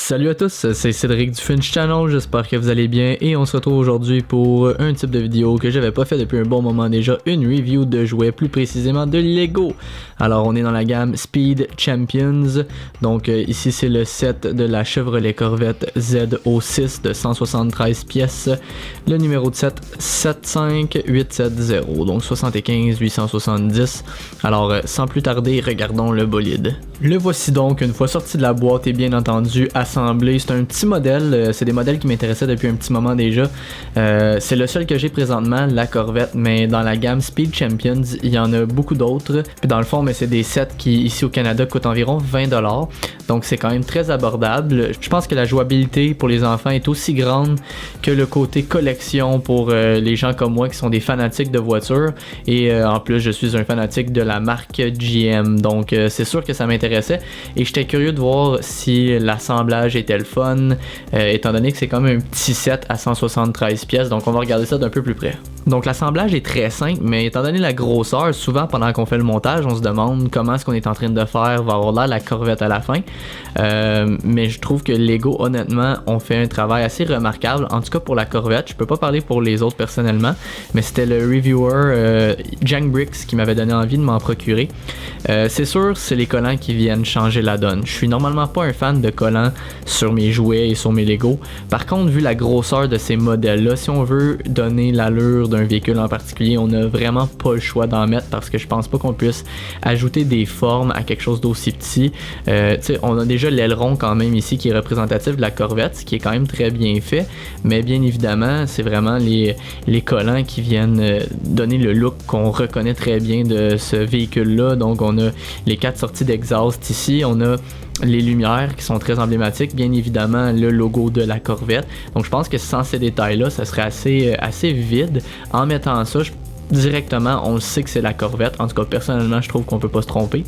Salut à tous, c'est Cédric du Finch Channel, j'espère que vous allez bien et on se retrouve aujourd'hui pour un type de vidéo que j'avais pas fait depuis un bon moment déjà, une review de jouets, plus précisément de Lego. Alors on est dans la gamme Speed Champions, donc ici c'est le set de la Chevrolet Corvette ZO6 de 173 pièces, le numéro de set 75870, donc 75 870. Alors sans plus tarder, regardons le bolide. Le voici donc une fois sorti de la boîte et bien entendu assemblé. C'est un petit modèle, c'est des modèles qui m'intéressaient depuis un petit moment déjà. C'est le seul que j'ai présentement, la Corvette, mais dans la gamme Speed Champions, il y en a beaucoup d'autres. Puis dans le fond, mais c'est des sets qui ici au Canada coûtent environ 20$. Donc c'est quand même très abordable. Je pense que la jouabilité pour les enfants est aussi grande que le côté collection pour les gens comme moi qui sont des fanatiques de voitures. Et en plus, je suis un fanatique de la marque GM. Donc c'est sûr que ça m'intéresse. Et j'étais curieux de voir si l'assemblage était le fun, étant donné que c'est quand même un petit set à 173 pièces, donc on va regarder ça d'un peu plus près. Donc l'assemblage est très simple, mais étant donné la grosseur, souvent pendant qu'on fait le montage, on se demande comment ce qu'on est en train de faire va avoir l'air la Corvette à la fin. Mais je trouve que Lego, honnêtement, ont fait un travail assez remarquable, en tout cas pour la Corvette. Je peux pas parler pour les autres personnellement, mais c'était le reviewer Jank Bricks qui m'avait donné envie de m'en procurer. C'est sûr, c'est les collants qui viennent changer la donne. Je suis normalement pas un fan de collants sur mes jouets et sur mes Lego. Par contre, vu la grosseur de ces modèles-là, si on veut donner l'allure d'un véhicule en particulier, on n'a vraiment pas le choix d'en mettre parce que je pense pas qu'on puisse ajouter des formes à quelque chose d'aussi petit. On a déjà l'aileron quand même ici qui est représentatif de la Corvette, ce qui est quand même très bien fait, mais bien évidemment, c'est vraiment les collants qui viennent donner le look qu'on reconnaît très bien de ce véhicule-là. Donc on a les 4 sorties d'exhaust ici, on a les lumières qui sont très emblématiques, bien évidemment le logo de la Corvette. Donc je pense que sans ces détails-là, ça serait assez vide. En mettant ça, directement, on le sait que c'est la Corvette. En tout cas, personnellement, je trouve qu'on peut pas se tromper.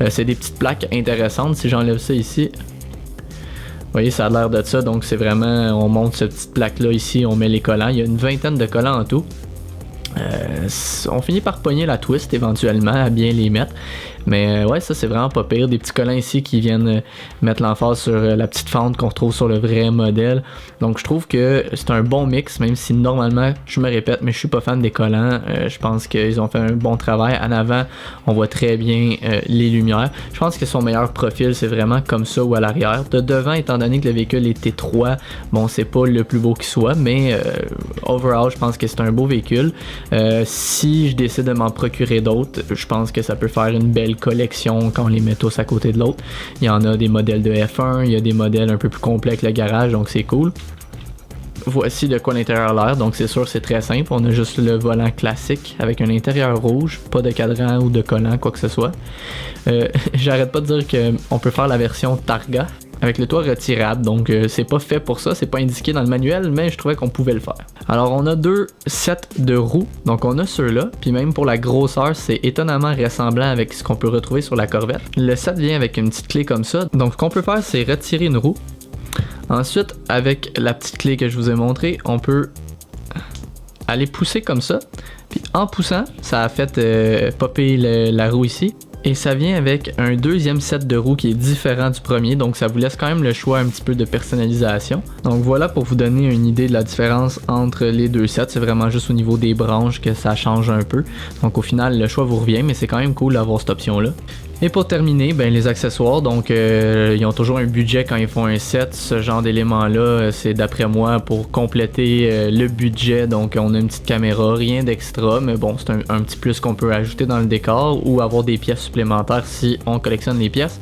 C'est des petites plaques intéressantes. Si j'enlève ça ici, vous voyez, ça a l'air de ça. Donc c'est vraiment, on monte cette petite plaque-là ici, on met les collants. Il y a une vingtaine de collants en tout. On finit par pogner la twist éventuellement à bien les mettre, mais ouais, ça c'est vraiment pas pire. Des petits collants ici qui viennent mettre l'emphase sur la petite fente qu'on retrouve sur le vrai modèle. Donc je trouve que c'est un bon mix, même si normalement, je me répète, mais je suis pas fan des collants. Je pense qu'ils ont fait un bon travail. En avant, on voit très bien les lumières. Je pense que son meilleur profil, c'est vraiment comme ça ou à l'arrière. De devant, étant donné que le véhicule est étroit, bon, c'est pas le plus beau qui soit, mais overall, je pense que c'est un beau véhicule. Si je décide de m'en procurer d'autres, je pense que ça peut faire une belle collection quand on les met tous à côté de l'autre. Il y en a des modèles de F1, il y a des modèles un peu plus complets avec le garage, donc c'est cool. Voici de quoi l'intérieur a l'air, donc c'est sûr c'est très simple, on a juste le volant classique avec un intérieur rouge, pas de cadran ou de collant, quoi que ce soit. J'arrête pas de dire qu'on peut faire la version Targa avec le toit retirable, donc c'est pas fait pour ça, c'est pas indiqué dans le manuel, mais je trouvais qu'on pouvait le faire. Alors on a 2 sets de roues, donc on a ceux-là, puis même pour la grosseur, c'est étonnamment ressemblant avec ce qu'on peut retrouver sur la Corvette. Le set vient avec une petite clé comme ça, donc ce qu'on peut faire, c'est retirer une roue. Ensuite, avec la petite clé que je vous ai montrée, on peut aller pousser comme ça, puis en poussant, ça a fait popper la roue ici. Et ça vient avec un deuxième set de roues qui est différent du premier, donc ça vous laisse quand même le choix un petit peu de personnalisation. Donc voilà pour vous donner une idée de la différence entre les deux sets, c'est vraiment juste au niveau des branches que ça change un peu. Donc au final le choix vous revient, mais c'est quand même cool d'avoir cette option là. Et pour terminer, ben, les accessoires, donc ils ont toujours un budget quand ils font un set. Ce genre d'éléments-là, c'est d'après moi pour compléter le budget. Donc on a une petite caméra, rien d'extra, mais bon, c'est un petit plus qu'on peut ajouter dans le décor ou avoir des pièces supplémentaires si on collectionne les pièces.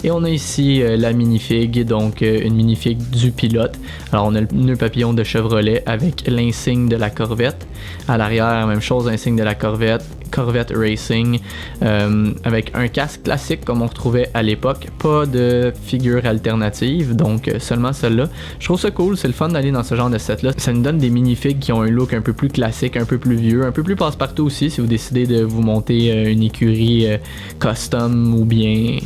Et on a ici la minifig, donc une minifig du pilote. Alors on a le nœud papillon de Chevrolet avec l'insigne de la Corvette. À l'arrière, même chose, l'insigne de la Corvette Racing, avec un casque classique comme on retrouvait à l'époque, pas de figure alternative, donc seulement celle-là. Je trouve ça cool, c'est le fun d'aller dans ce genre de set-là. Ça nous donne des minifigs qui ont un look un peu plus classique, un peu plus vieux, un peu plus passe-partout aussi si vous décidez de vous monter une écurie custom ou bien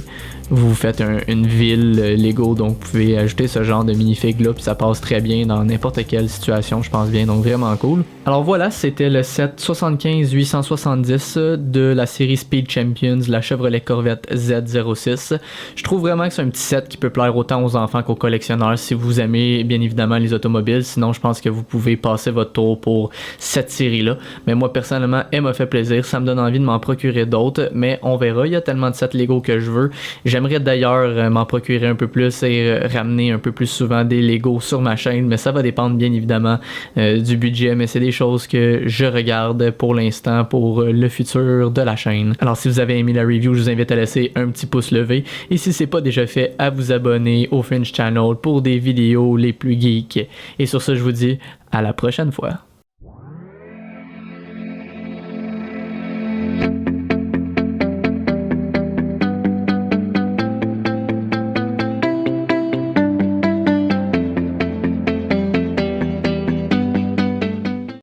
vous faites une ville Lego, donc vous pouvez ajouter ce genre de minifig là, puis ça passe très bien dans n'importe quelle situation, je pense bien, donc vraiment cool. Alors voilà, c'était le set 75-870 de la série Speed Champions, la Chevrolet Corvette Z06. Je trouve vraiment que c'est un petit set qui peut plaire autant aux enfants qu'aux collectionneurs si vous aimez bien évidemment les automobiles, sinon je pense que vous pouvez passer votre tour pour cette série-là. Mais moi personnellement, elle m'a fait plaisir, ça me donne envie de m'en procurer d'autres, mais on verra, il y a tellement de sets Lego que je veux. J'aimerais d'ailleurs m'en procurer un peu plus et ramener un peu plus souvent des Lego sur ma chaîne, mais ça va dépendre bien évidemment du budget, mais c'est des choses que je regarde pour l'instant pour le futur de la chaîne. Alors si vous avez aimé la review, je vous invite à laisser un petit pouce levé et si c'est pas déjà fait, à vous abonner au Fringe Channel pour des vidéos les plus geeks. Et sur ce, je vous dis à la prochaine fois.